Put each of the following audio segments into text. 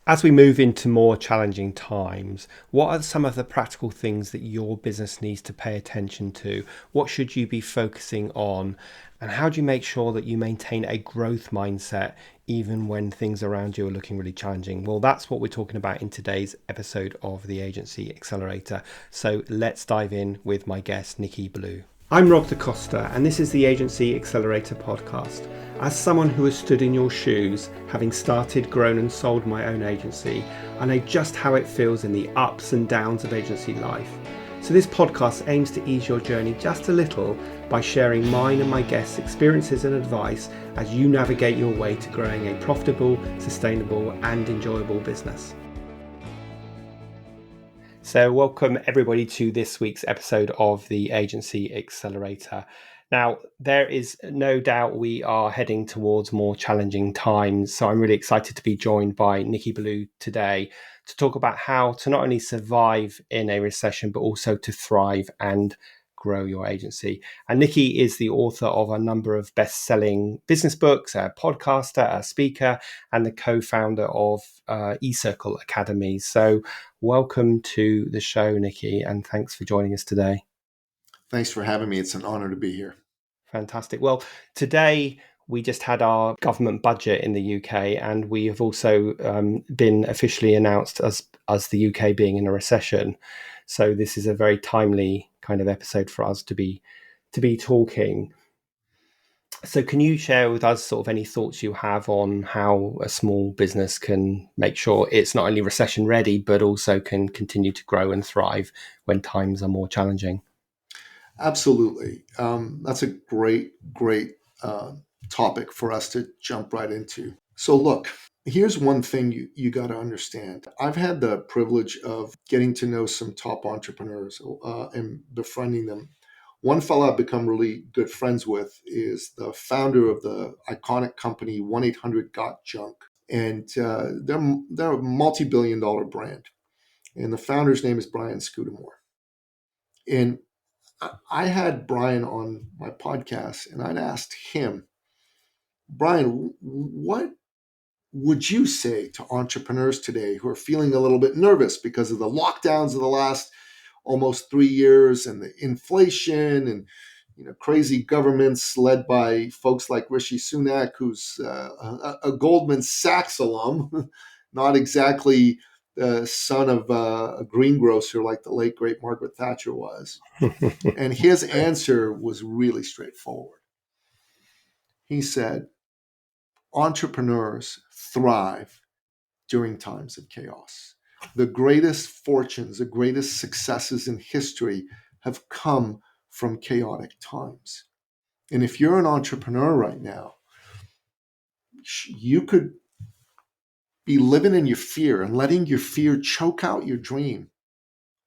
As we move into more challenging times, what are some of the practical things that your business needs to pay attention to? What should you be focusing on? And how do you make sure that you maintain a growth mindset even when things around you are looking really challenging? Well, that's what we're talking about in today's episode of the Agency Accelerator. So let's dive in with my guest, Nicky Billou. I'm Rob DaCosta, and this is the Agency Accelerator podcast. As someone who has stood in your shoes, having started, grown and sold my own agency, I know just how it feels in the ups and downs of agency life. So this podcast aims to ease your journey just a little by sharing mine and my guests' experiences and advice as you navigate your way to growing a profitable, sustainable and enjoyable business. So welcome everybody to this week's episode of the Agency Accelerator. Now, there is no doubt we are heading towards more challenging times. So I'm really excited to be joined by Nicky Billou today to talk about how to not only survive in a recession, but also to thrive and grow your agency. And Nicky is the author of a number of best-selling business books, a podcaster, a speaker, and the co-founder of eCircle Academy. So welcome to the show, Nicky, and thanks for joining us today. Thanks for having me. It's an honor to be here. Fantastic. Well, today we just had our government budget in the UK, and we have also been officially announced as the UK being in a recession. So this is a very timely kind of episode for us to be talking. So can you share with us sort of any thoughts you have on how a small business can make sure it's not only recession ready, but also can continue to grow and thrive when times are more challenging? Absolutely. That's a great topic for us to jump right into. So look, here's one thing you got to understand. I've had the privilege of getting to know some top entrepreneurs and befriending them. One fellow I've become really good friends with is the founder of the iconic company 1-800-GOT-JUNK. And they're a multi-billion-dollar brand. And the founder's name is Brian Scudamore. And I had Brian on my podcast and I'd asked him, Brian, what would you say to entrepreneurs today who are feeling a little bit nervous because of the lockdowns of the last almost 3 years and the inflation and crazy governments led by folks like Rishi Sunak, who's a Goldman Sachs alum, not exactly the son of a greengrocer like the late great Margaret Thatcher was. And his answer was really straightforward. He said, entrepreneurs thrive during times of chaos. The greatest fortunes, the greatest successes in history have come from chaotic times. And if you're an entrepreneur right now, you could be living in your fear and letting your fear choke out your dream.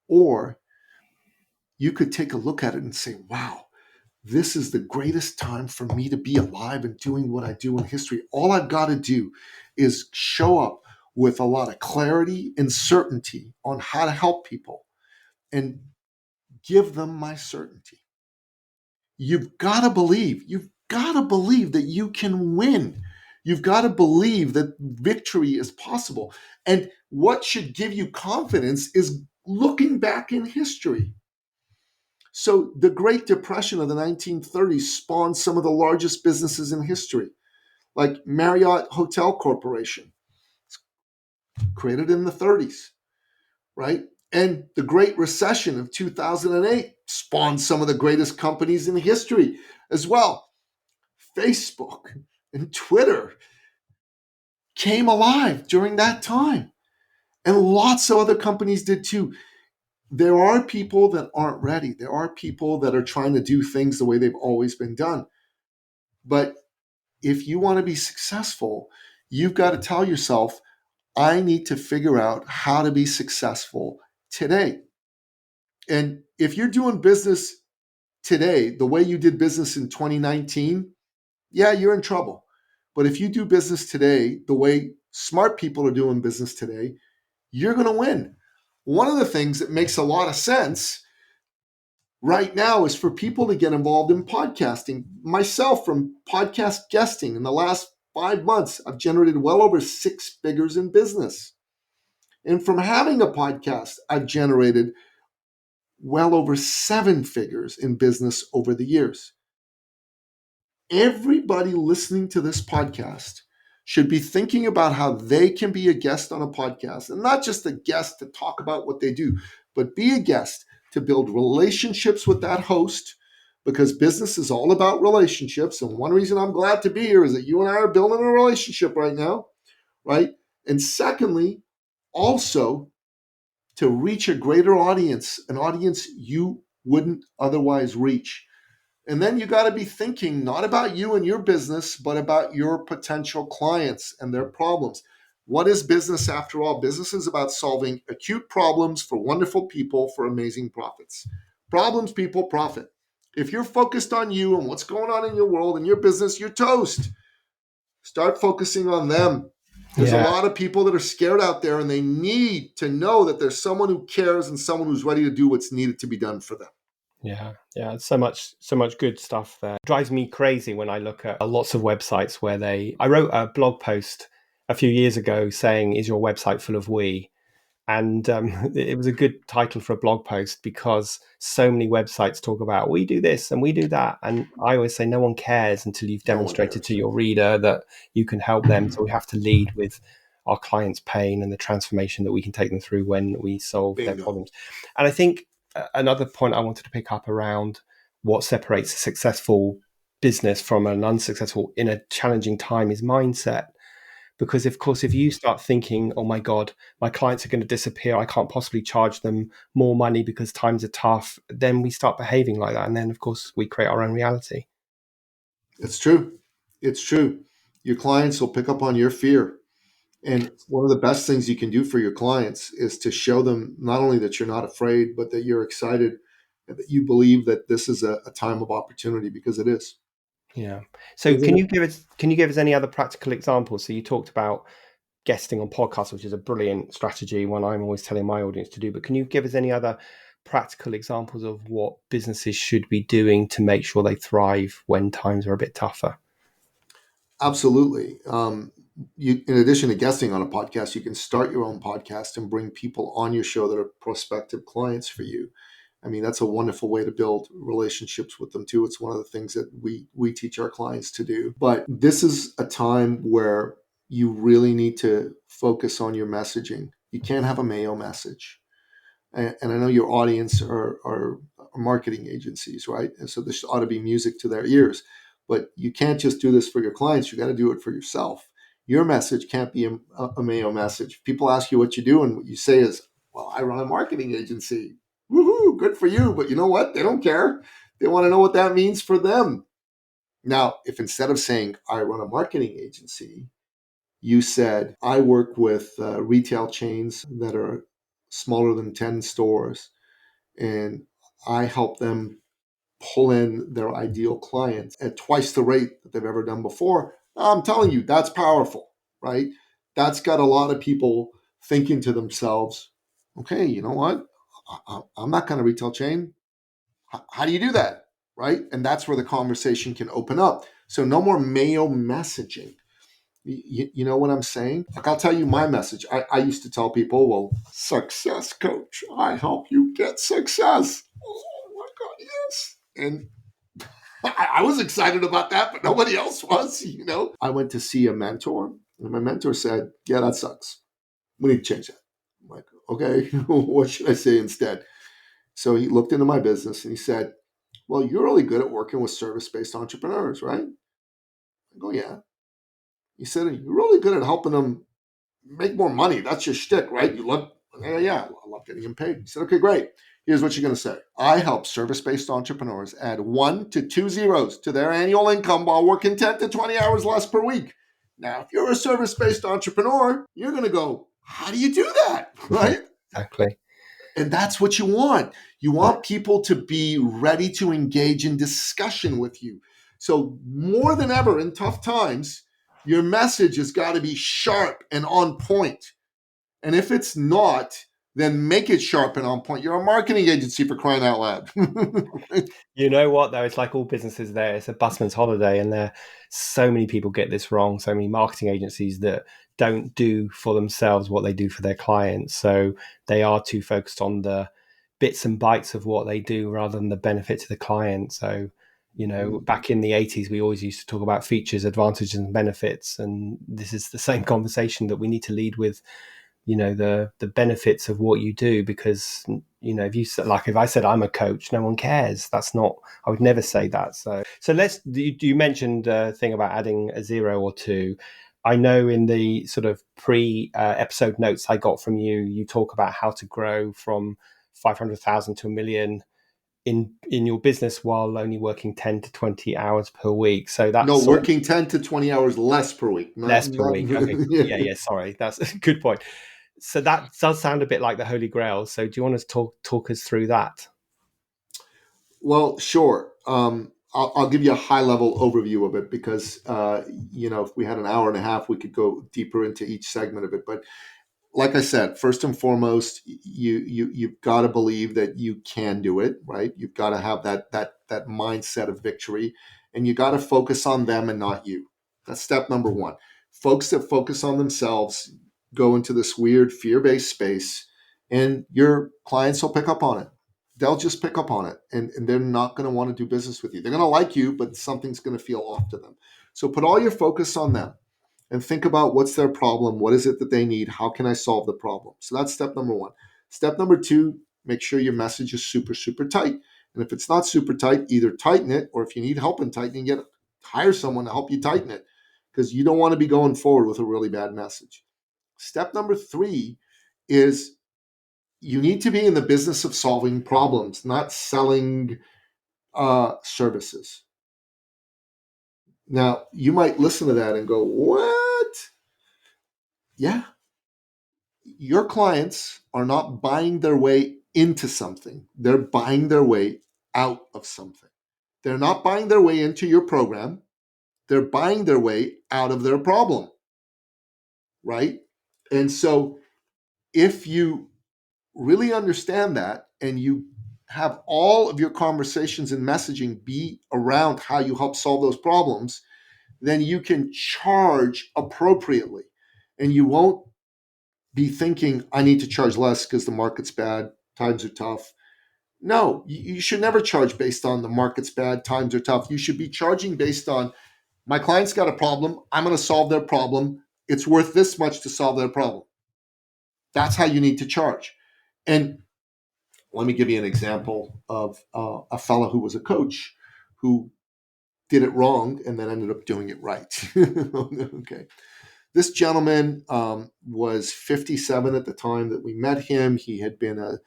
Or you could take a look at it and say, wow, this is the greatest time for me to be alive and doing what I do in history. All I've got to do is show up with a lot of clarity and certainty on how to help people and give them my certainty. You've got to believe. You've got to believe that you can win. You've got to believe that victory is possible. And what should give you confidence is looking back in history. So the Great Depression of the 1930s spawned some of the largest businesses in history, like Marriott Hotel Corporation, created in the 30s, right? And the Great Recession of 2008 spawned some of the greatest companies in history as well. Facebook and Twitter came alive during that time. And lots of other companies did too. There are people that aren't ready. There are people that are trying to do things the way they've always been done. But if you want to be successful, you've got to tell yourself, I need to figure out how to be successful today. And if you're doing business today the way you did business in 2019, yeah, you're in trouble. But if you do business today the way smart people are doing business today, you're going to win. One of the things that makes a lot of sense right now is for people to get involved in podcasting. Myself, from podcast guesting in the last 5 months, I've generated well over 6 figures in business. And from having a podcast, I've generated well over 7 figures in business over the years. Everybody listening to this podcast should be thinking about how they can be a guest on a podcast, and not just a guest to talk about what they do, but be a guest to build relationships with that host, because business is all about relationships. And one reason I'm glad to be here is that you and I are building a relationship right now, right? And secondly, also to reach a greater audience, an audience you wouldn't otherwise reach. And then you got to be thinking not about you and your business, but about your potential clients and their problems. What is business after all? Business is about solving acute problems for wonderful people for amazing profits. Problems, people, profit. If you're focused on you and what's going on in your world and your business, you're toast. Start focusing on them. There's a Yeah. lot of people that are scared out there, and they need to know that there's someone who cares and someone who's ready to do what's needed to be done for them. Yeah, it's so much good stuff there. It drives me crazy when I look at lots of websites where I wrote a blog post a few years ago saying, "Is your website full of we?" And it was a good title for a blog post because so many websites talk about we do this and we do that, and I always say no one cares until you've No one demonstrated to cares. your reader that you can help them. So we have to lead with our clients' pain and the transformation that we can take them through when we solve their Bingo. problems. And I think another point I wanted to pick up around what separates a successful business from an unsuccessful in a challenging time is mindset. Because, of course, if you start thinking, oh my God, my clients are going to disappear, I can't possibly charge them more money because times are tough, then we start behaving like that. And then, of course, we create our own reality. It's true. It's true. Your clients will pick up on your fear. And one of the best things you can do for your clients is to show them not only that you're not afraid, but that you're excited and that you believe that this is a time of opportunity, because it is. Yeah. So Isn't it? can you give us any other practical examples? So you talked about guesting on podcasts, which is a brilliant strategy, one I'm always telling my audience to do. But can you give us any other practical examples of what businesses should be doing to make sure they thrive when times are a bit tougher? Absolutely. In addition to guesting on a podcast, you can start your own podcast and bring people on your show that are prospective clients for you. I mean, that's a wonderful way to build relationships with them too. It's one of the things that we teach our clients to do. But this is a time where you really need to focus on your messaging. You can't have a Mayo message. And I know your audience are marketing agencies, right? And so this ought to be music to their ears. But you can't just do this for your clients. You got to do it for yourself. Your message can't be a Mayo message. People ask you what you do, and what you say is, well, I run a marketing agency. Woohoo, good for you. But you know what? They don't care. They want to know what that means for them. Now, if instead of saying, I run a marketing agency, you said, I work with retail chains that are smaller than 10 stores, and I help them pull in their ideal clients at twice the rate that they've ever done before. I'm telling you, that's powerful, right? That's got a lot of people thinking to themselves, okay, you know what? I'm not going to retail chain. How do you do that? Right? And that's where the conversation can open up. So no more Mayo messaging. You know what I'm saying? Like, I'll tell you my message. I used to tell people, well, success coach, I help you get success. Oh my God, yes. And I was excited about that, but nobody else was, you know. I went to see a mentor, and my mentor said, yeah, that sucks. We need to change that. I'm like, okay, what should I say instead? So he looked into my business and he said, well, you're really good at working with service-based entrepreneurs, right? I go, yeah. He said, you're really good at helping them make more money. That's your shtick, right? You love, yeah, I love getting them paid. He said, okay, great. Here's what you're going to say. I help service-based entrepreneurs add 1 to 2 zeros to their annual income while working 10 to 20 hours less per week. Now, if you're a service-based entrepreneur, you're going to go, how do you do that? Right? Exactly. And that's what you want. You want people to be ready to engage in discussion with you. So more than ever in tough times, your message has got to be sharp and on point. And if it's not, then make it sharp and on point. You're a marketing agency, for crying out loud. You know what, though? It's like all businesses there. It's a busman's holiday, and there so many people get this wrong. So many marketing agencies that don't do for themselves what they do for their clients. So they are too focused on the bits and bytes of what they do rather than the benefit to the client. So, back in the 80s, we always used to talk about features, advantages, and benefits. And this is the same conversation that we need to lead with, the benefits of what you do, because if I said I'm a coach, no one cares. That's not, I would never say that. So you mentioned a thing about adding a zero or two. I know in the sort of pre episode notes I got from you, you talk about how to grow from 500,000 to a million in your business while only working 10 to 20 hours per week. So No, that's sort of working 10 to 20 hours less per week. less per week. Okay. Yeah. Sorry. That's a good point. So that does sound a bit like the Holy Grail. So do you want to talk us through that? Well, sure. I'll give you a high level overview of it because, if we had an hour and a half, we could go deeper into each segment of it. But like I said, first and foremost, you've got to believe that you can do it, right? You've got to have that mindset of victory, and you got to focus on them and not you. That's step number one. Folks that focus on themselves go into this weird fear-based space, and your clients will pick up on it. They'll just pick up on it, and they're not going to want to do business with you. They're going to like you, but something's going to feel off to them. So put all your focus on them and think about what's their problem, what is it that they need, how can I solve the problem. So that's step number one. Step number two, make sure your message is super, super tight. And if it's not super tight, either tighten it, or if you need help in tightening it, hire someone to help you tighten it, because you don't want to be going forward with a really bad message. Step number three is you need to be in the business of solving problems, not selling services. Now, you might listen to that and go, what? Yeah, your clients are not buying their way into something. They're buying their way out of something. They're not buying their way into your program. They're buying their way out of their problem, right? And so if you really understand that and you have all of your conversations and messaging be around how you help solve those problems, then you can charge appropriately. And you won't be thinking, I need to charge less because the market's bad, times are tough. No, you should never charge based on the market's bad, times are tough. You should be charging based on my client's got a problem. I'm going to solve their problem. It's worth this much to solve their problem. That's how you need to charge. And let me give you an example of a fellow who was a coach who did it wrong and then ended up doing it right. Okay. This gentleman was 57 at the time that we met him. He had been a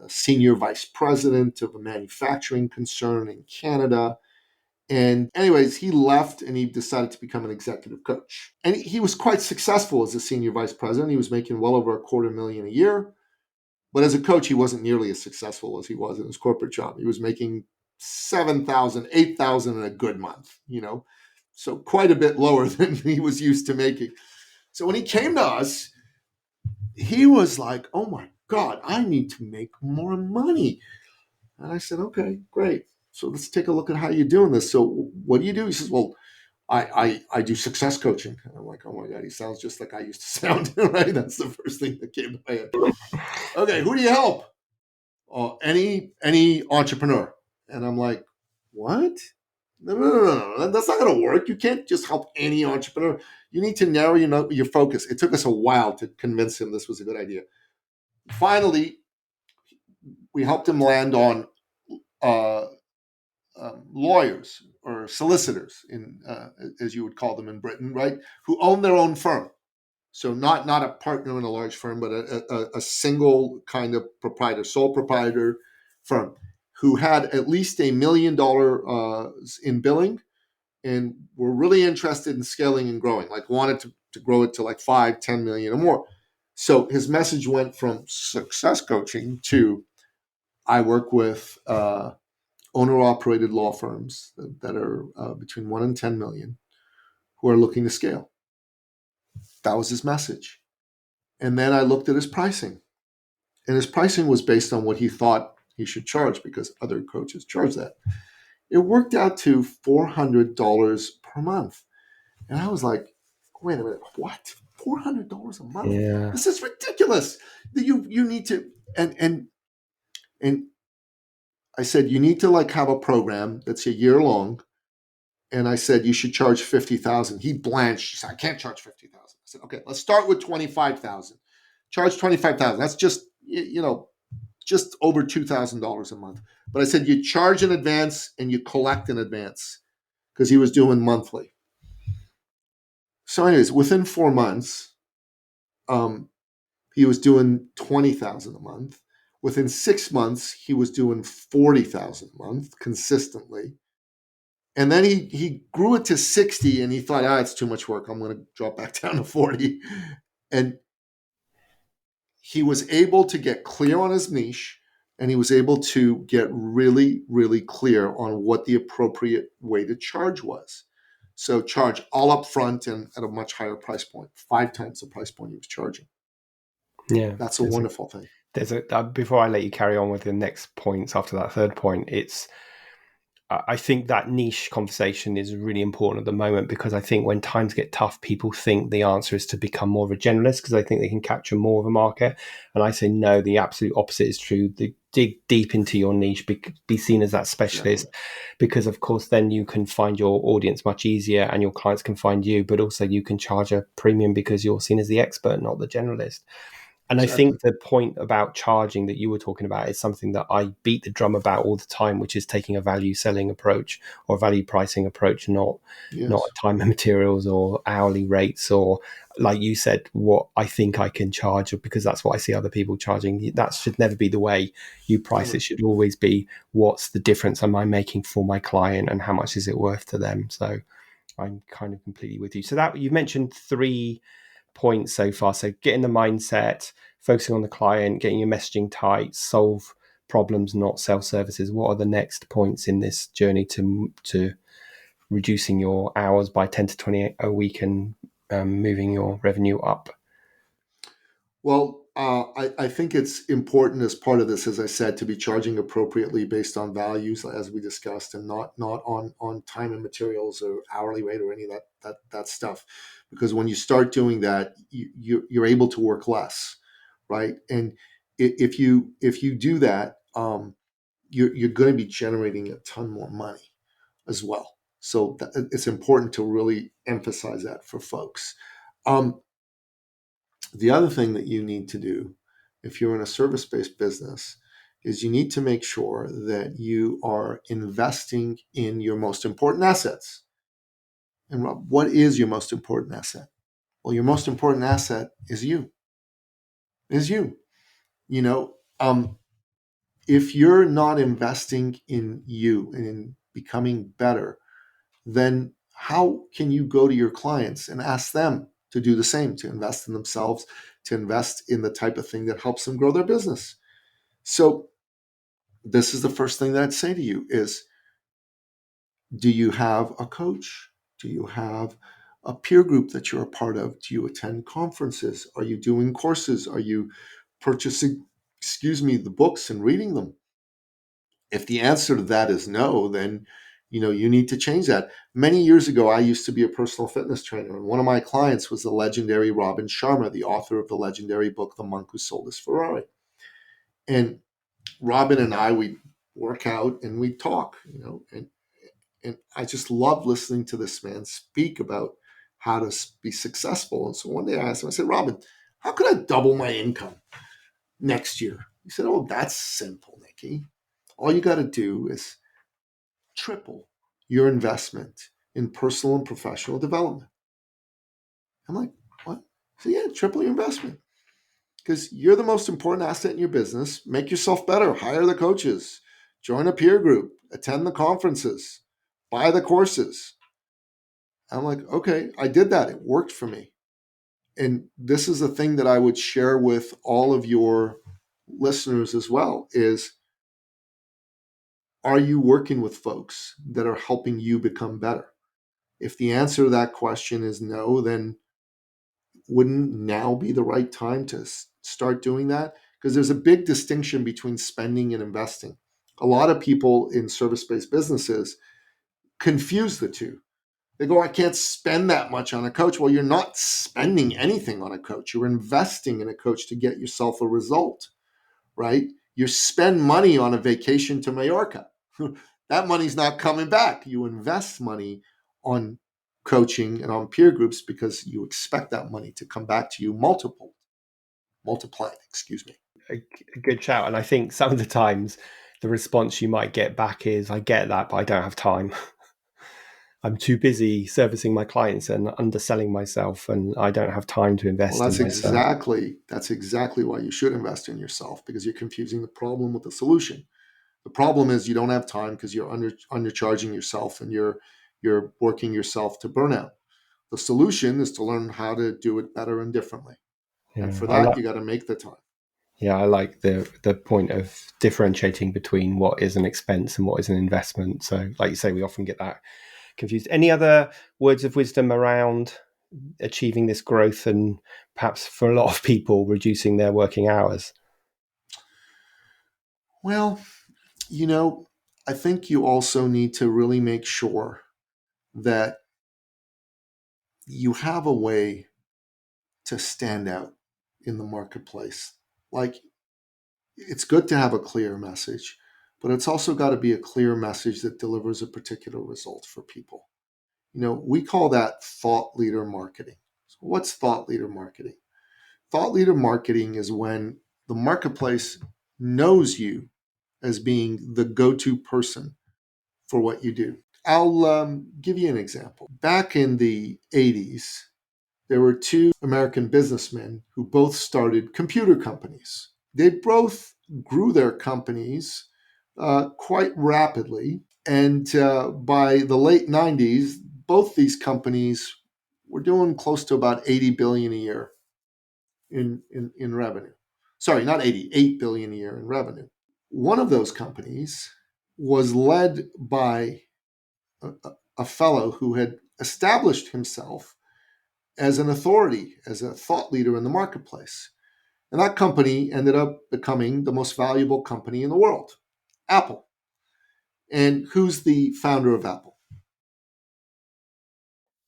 senior vice president of a manufacturing concern in Canada. And anyways, he left and he decided to become an executive coach. And he was quite successful as a senior vice president. He was making well over $250,000 a year. But as a coach, he wasn't nearly as successful as he was in his corporate job. He was making 7,000, 8,000 in a good month, so quite a bit lower than he was used to making. So when he came to us, he was like, oh my God, I need to make more money. And I said, okay, great. So let's take a look at how you're doing this. So what do you do? He says, well, I do success coaching. And I'm like, oh my God, he sounds just like I used to sound, right? That's the first thing that came to my head. Okay, who do you help? Any entrepreneur. And I'm like, what? No. That's not going to work. You can't just help any entrepreneur. You need to narrow your focus. It took us a while to convince him this was a good idea. Finally, we helped him land on uh, lawyers or solicitors, as you would call them in Britain, right? Who own their own firm. So not a partner in a large firm, but a single kind of proprietor, sole proprietor firm who had at least $1 million in billing and were really interested in scaling and growing, like wanted to grow it to like 5, 10 million or more. So his message went from success coaching to I work with owner-operated law firms that are between 1 and 10 million who are looking to scale. That was his message. And then I looked at his pricing. And his pricing was based on what he thought he should charge because other coaches charge that. It worked out to $400 per month. And I was like, wait a minute, what? $400 a month? Yeah. This is ridiculous. You need to, and I said, you need to like have a program that's a year long. And I said, you should charge 50,000. He blanched. He said, I can't charge 50,000. I said, okay, let's start with 25,000. Charge 25,000. That's just, just over $2,000 a month. But I said, you charge in advance and you collect in advance because he was doing monthly. So, anyways, within 4 months, um, he was doing 20,000 a month. Within 6 months, he was doing 40,000 a month consistently. And then he grew it to 60 and he thought, it's too much work. I'm going to drop back down to 40. And he was able to get clear on his niche and he was able to get really, really clear on what the appropriate way to charge was. So charge all up front and at a much higher price point, 5 times the price point he was charging. Yeah. That's a wonderful thing. Before I let you carry on with the next points after that third point, I think that niche conversation is really important at the moment because I think when times get tough, people think the answer is to become more of a generalist because they think they can capture more of a market. And I say, no, the absolute opposite is true. Dig deep into your niche, be seen as that specialist, because of course, then you can find your audience much easier and your clients can find you, but also you can charge a premium because you're seen as the expert, not the generalist. And I think the point about charging that you were talking about is something that I beat the drum about all the time, which is taking a value selling approach or value pricing approach, not time and materials or hourly rates or, like you said, what I think I can charge because that's what I see other people charging. That should never be the way you price. It should always be what's the difference am I making for my client and how much is it worth to them. So I'm kind of completely with you. So that you've mentioned 3 points so far. So getting the mindset, focusing on the client, getting your messaging tight, solve problems, not sell services. What are the next points in this journey to reducing your hours by 10 to 20 a week and moving your revenue up? Well, I think it's important as part of this, as I said, to be charging appropriately based on values, as we discussed, and not on time and materials or hourly rate or any of that stuff. Because when you start doing that, you're able to work less, right? And if you do that, you're going to be generating a ton more money as well. So it's important to really emphasize that for folks. The other thing that you need to do if you're in a service-based business is you need to make sure that you are investing in your most important assets. And Rob, what is your most important asset? Well, your most important asset is you. Is you. You know, if you're not investing in you and in becoming better, then how can you go to your clients and ask them to do the same, to invest in themselves, to invest in the type of thing that helps them grow their business? So this is the first thing that I'd say to you is, do you have a coach? Do you have a peer group that you're a part of? Do you attend conferences? Are you doing courses? Are you purchasing, the books and reading them? If the answer to that is no, then you need to change that. Many years ago, I used to be a personal fitness trainer, and one of my clients was the legendary Robin Sharma, the author of the legendary book The Monk Who Sold His Ferrari. And Robin and I, we work out and we talk, and I just love listening to this man speak about how to be successful. And so one day I asked him, I said, Robin, how could I double my income next year? He said, oh, that's simple, Nicky. All you got to do is triple your investment in personal and professional development. I'm like, what? So yeah, triple your investment because you're the most important asset in your business. Make yourself better, hire the coaches, join a peer group, attend the conferences, buy the courses. I'm like, okay, I did that. It worked for me. And this is a thing that I would share with all of your listeners as well is, are you working with folks that are helping you become better? If the answer to that question is no, then wouldn't now be the right time to start doing that? Because there's a big distinction between spending and investing. A lot of people in service-based businesses confuse the two. They go, I can't spend that much on a coach. Well, you're not spending anything on a coach. You're investing in a coach to get yourself a result, right? You spend money on a vacation to Mallorca. That money's not coming back. You invest money on coaching and on peer groups because you expect that money to come back to you multiplying, excuse me. A good shout. And I think some of the times the response you might get back is, I get that, but I don't have time. I'm too busy servicing my clients and underselling myself, and I don't have time to Well, invest in myself. that's exactly why you should invest in yourself, because you're confusing the problem with the solution. The problem is you don't have time because you're undercharging yourself and you're working yourself to burnout. The solution is to learn how to do it better and differently. And Yeah, for that, you got to make the time. I like the point of differentiating between what is an expense and what is an investment. So, like you say, we often get that confused. Any other words of wisdom around achieving this growth and perhaps for a lot of people reducing their working hours? Well, I think you also need to really make sure that you have a way to stand out in the marketplace. Like, it's good to have a clear message, but it's also got to be a clear message that delivers a particular result for people. We call that thought leader marketing. So what's thought leader marketing? Thought leader marketing is when the marketplace knows you as being the go-to person for what you do. I'll give you an example. Back in the 80s, there were two American businessmen who both started computer companies. They both grew their companies quite rapidly. And by the late 90s, both these companies were doing close to about 80 billion a year in revenue. Sorry, not 80, 8 billion a year in revenue. One of those companies was led by a fellow who had established himself as an authority, as a thought leader in the marketplace. And that company ended up becoming the most valuable company in the world, Apple. And who's the founder of Apple?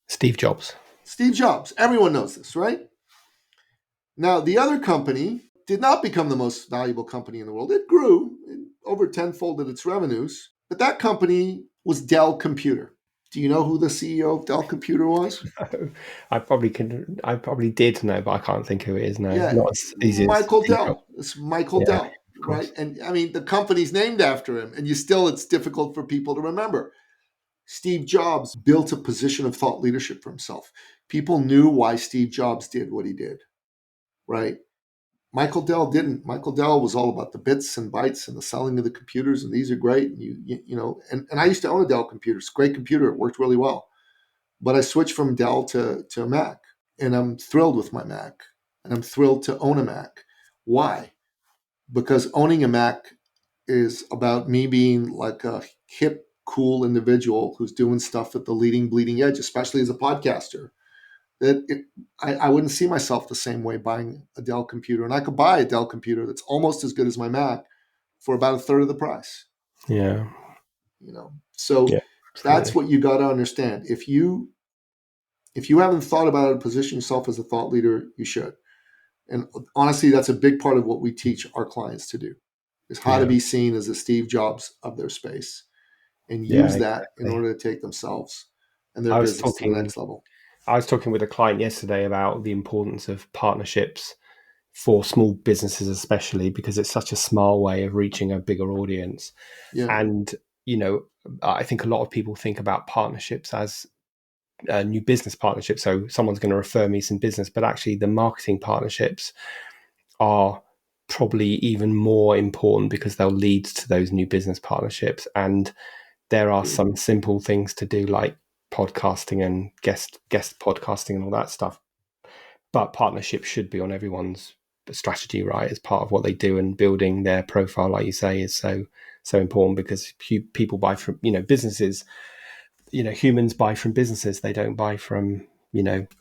Steve Jobs. Steve Jobs. Everyone knows this, right? Now, the other company did not become the most valuable company in the world. It grew, it over tenfolded its revenues, but that company was Dell Computer. Do you know who the CEO of Dell Computer was? I probably did know, but I can't think who it is now. Yeah, Not as easy as Michael Steve Jobs. Dell. It's Michael Yeah, Dell, of right? course. And I mean, the company's named after him, and it's difficult for people to remember. Steve Jobs built a position of thought leadership for himself. People knew why Steve Jobs did what he did, right? Michael Dell didn't. Michael Dell was all about the bits and bytes and the selling of the computers, and these are great. And and I used to own a Dell computer. It's a great computer. It worked really well. But I switched from Dell to a Mac, and I'm thrilled with my Mac, and I'm thrilled to own a Mac. Why? Because owning a Mac is about me being like a hip, cool individual who's doing stuff at the leading, bleeding edge, especially as a podcaster. I wouldn't see myself the same way buying a Dell computer. And I could buy a Dell computer that's almost as good as my Mac for about a third of the price. Yeah, So yeah, that's absolutely. what you got to understand. If you haven't thought about how to position yourself as a thought leader, you should. And honestly, that's a big part of what we teach our clients to do, is how to Yeah, be seen as the Steve Jobs of their space and yeah, use that in exactly. order to take themselves and their I was business to the talking. next level. I was talking with a client yesterday about the importance of partnerships for small businesses, especially because it's such a small way of reaching a bigger audience. Yeah. And you know, I think a lot of people think about partnerships as new business partnerships. So someone's going to refer me some business, but actually, the marketing partnerships are probably even more important because they'll lead to those new business partnerships. And there are Agreed. some simple things to do, like podcasting and guest podcasting and all that stuff. But partnerships should be on everyone's strategy, right? As part of what they do, and building their profile, like you say, is so important because people buy from businesses. Humans buy from businesses. They don't buy from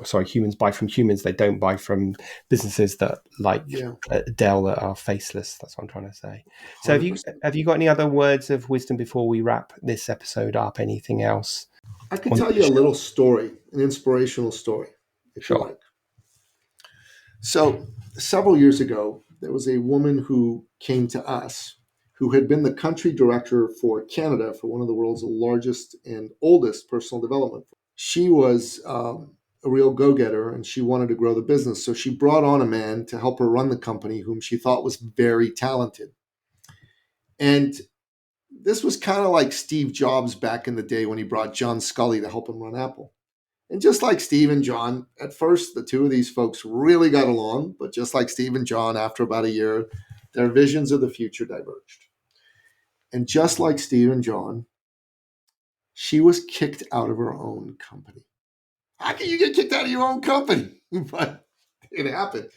sorry, humans buy from humans. They don't buy from businesses that like Yeah. Dell that are faceless. That's what I'm trying to say. So have you 100%. have you got any other words of wisdom before we wrap this episode up? Anything else? I could Want tell to you a share? little story, an inspirational story, if you Sure. like. So, several years ago, there was a woman who came to us who had been the country director for Canada for one of the world's largest and oldest personal development. She was a real go getter and she wanted to grow the business. So, she brought on a man to help her run the company whom she thought was very talented. And this was kind of like Steve Jobs back in the day when he brought John Scully to help him run Apple. And just like Steve and John, at first, the two of these folks really got along. But just like Steve and John, after about a year, their visions of the future diverged. And just like Steve and John, she was kicked out of her own company. How can you get kicked out of your own company? But it happened.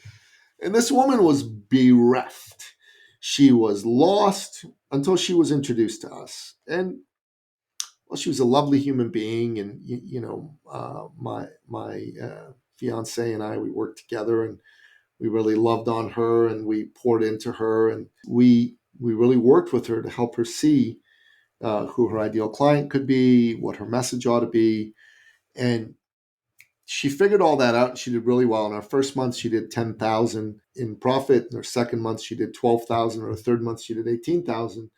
And this woman was bereft. She was lost until she was introduced to us. And well, she was a lovely human being, and my fiance and I, we worked together, and we really loved on her, and we poured into her, and we really worked with her to help her see who her ideal client could be, what her message ought to be, and she figured all that out. And she did really well. In our first month, she did 10,000 in profit. In her second month, she did 12,000. In her third month, she did 18,000.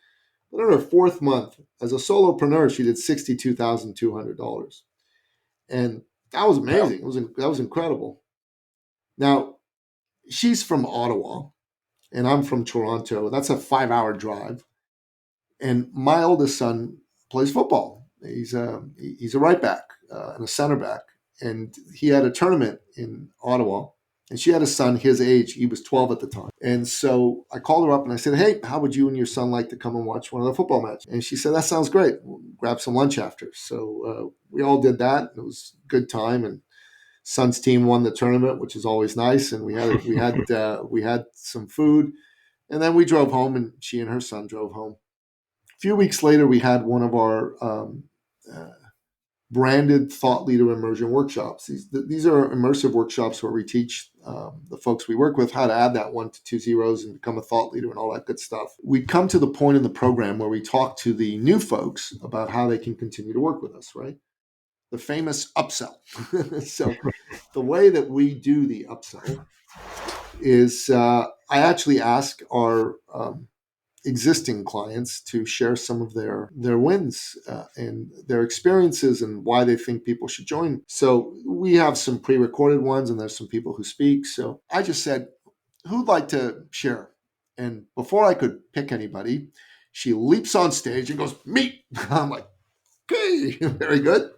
But in her fourth month, as a solopreneur, she did $62,200, and that was Wow. amazing. That was incredible. Now she's from Ottawa, and I'm from Toronto. That's a 5 hour drive, and my oldest son plays football. He's a right back and a center back, and he had a tournament in Ottawa. And she had a son his age. He was 12 at the time. And so I called her up and I said, "Hey, how would you and your son like to come and watch one of the football matches?" And she said, "That sounds great. We'll grab some lunch after." So we all did that. It was a good time. And son's team won the tournament, which is always nice. And we had some food. And then we drove home, and she and her son drove home. A few weeks later, we had one of our uh, branded thought leader immersion workshops. These are immersive workshops where we teach the folks we work with how to add that 1 to 2 zeros and become a thought leader and all that good stuff. We come to the point in the program where we talk to the new folks about how they can continue to work with us, right? The famous upsell. So the way that we do the upsell is I actually ask our existing clients to share some of their wins and their experiences and why they think people should join. So we have some pre-recorded ones, and there's some people who speak. So I just said, "Who'd like to share?" And before I could pick anybody, she leaps on stage and goes, "Me." I'm like, "Okay, very good."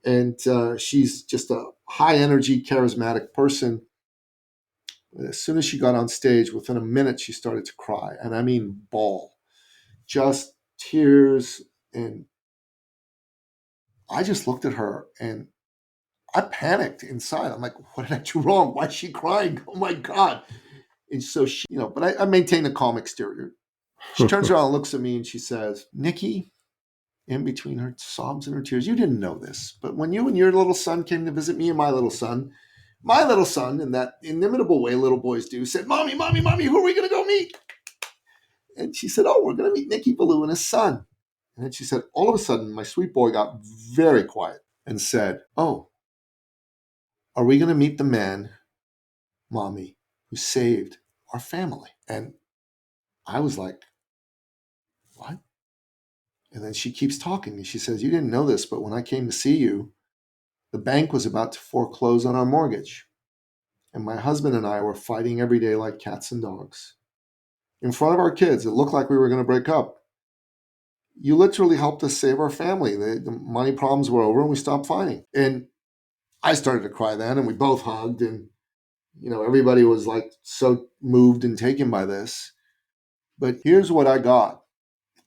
And she's just a high energy, charismatic person. As soon as she got on stage, within a minute, she started to cry. And I mean, bawl, just tears. And I just looked at her and I panicked inside. I'm like, "What did I do wrong? Why is she crying? Oh my God." And so but I maintain a calm exterior. She turns around and looks at me and she says, "Nicky," in between her sobs and her tears, "you didn't know this, but when you and your little son came to visit me and my little son, in that inimitable way little boys do, said, 'Mommy, mommy, mommy, who are we going to go meet?'" And she said, "Oh, we're going to meet Nicky Billou and his son." And then she said, all of a sudden, my sweet boy got very quiet and said, "Oh, are we going to meet the man, mommy, who saved our family?" And I was like, "What?" And then she keeps talking and she says, "You didn't know this, but when I came to see you, the bank was about to foreclose on our mortgage. And my husband and I were fighting every day like cats and dogs. In front of our kids, it looked like we were going to break up. You literally helped us save our family. The money problems were over and we stopped fighting." And I started to cry then, and we both hugged. And, everybody was like so moved and taken by this. But here's what I got.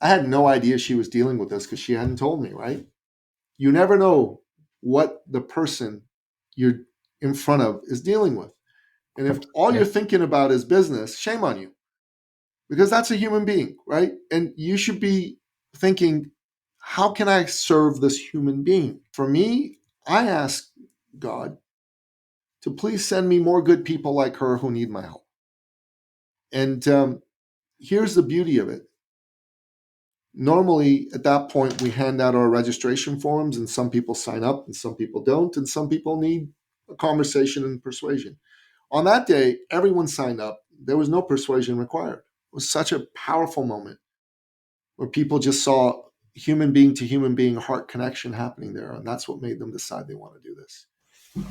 I had no idea she was dealing with this because she hadn't told me, right? You never know what the person you're in front of is dealing with. And if all you're Absolutely. thinking about is business, shame on you, because that's a human being, right? And you should be thinking, how can I serve this human being? For me, I ask God to please send me more good people like her who need my help. And here's the beauty of it. Normally, at that point, we hand out our registration forms, and some people sign up and some people don't, and some people need a conversation and persuasion. On that day, everyone signed up. There was no persuasion required. It was such a powerful moment where people just saw human being to human being heart connection happening there. And that's what made them decide they want to do this.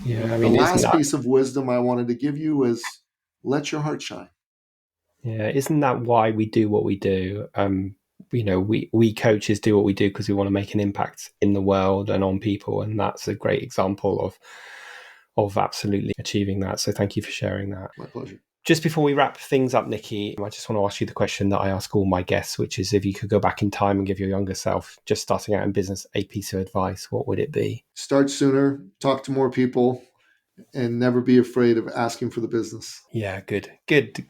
Yeah, I The mean, isn't last that piece of wisdom I wanted to give you is let your heart shine. yeah, isn't that why we do what we do? We coaches do what we do because we want to make an impact in the world and on people, and that's a great example of absolutely achieving that. So thank you for sharing that. My pleasure. Just before we wrap things up, Nicky, I just want to ask you the question that I ask all my guests, which is if you could go back in time and give your younger self, just starting out in business, a piece of advice, what would it be? Start sooner, talk to more people, and never be afraid of asking for the business. Yeah, good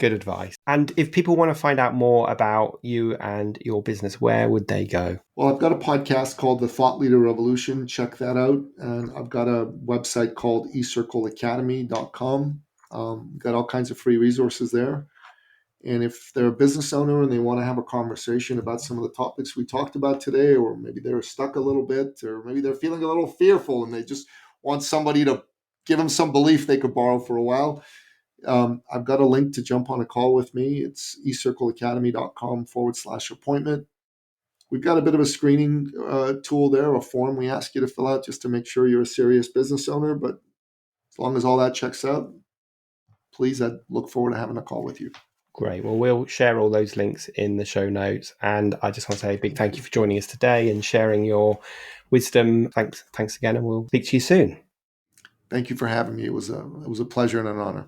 advice. And if people want to find out more about you and your business, where would they go? Well, I've got a podcast called The Thought Leader Revolution. Check that out. And I've got a website called eCircleacademy.com. Got all kinds of free resources there. And if they're a business owner and they want to have a conversation about some of the topics we talked about today, or maybe they're stuck a little bit, or maybe they're feeling a little fearful and they just want somebody to give them some belief they could borrow for a while, I've got a link to jump on a call with me. It's eCircleacademy.com/appointment. We've got a bit of a screening tool there, a form we ask you to fill out just to make sure you're a serious business owner. But as long as all that checks out, please, I'd look forward to having a call with you. Great. Well, we'll share all those links in the show notes. And I just want to say a big thank you for joining us today and sharing your wisdom. Thanks again, and we'll speak to you soon. Thank you for having me. It was a pleasure and an honor.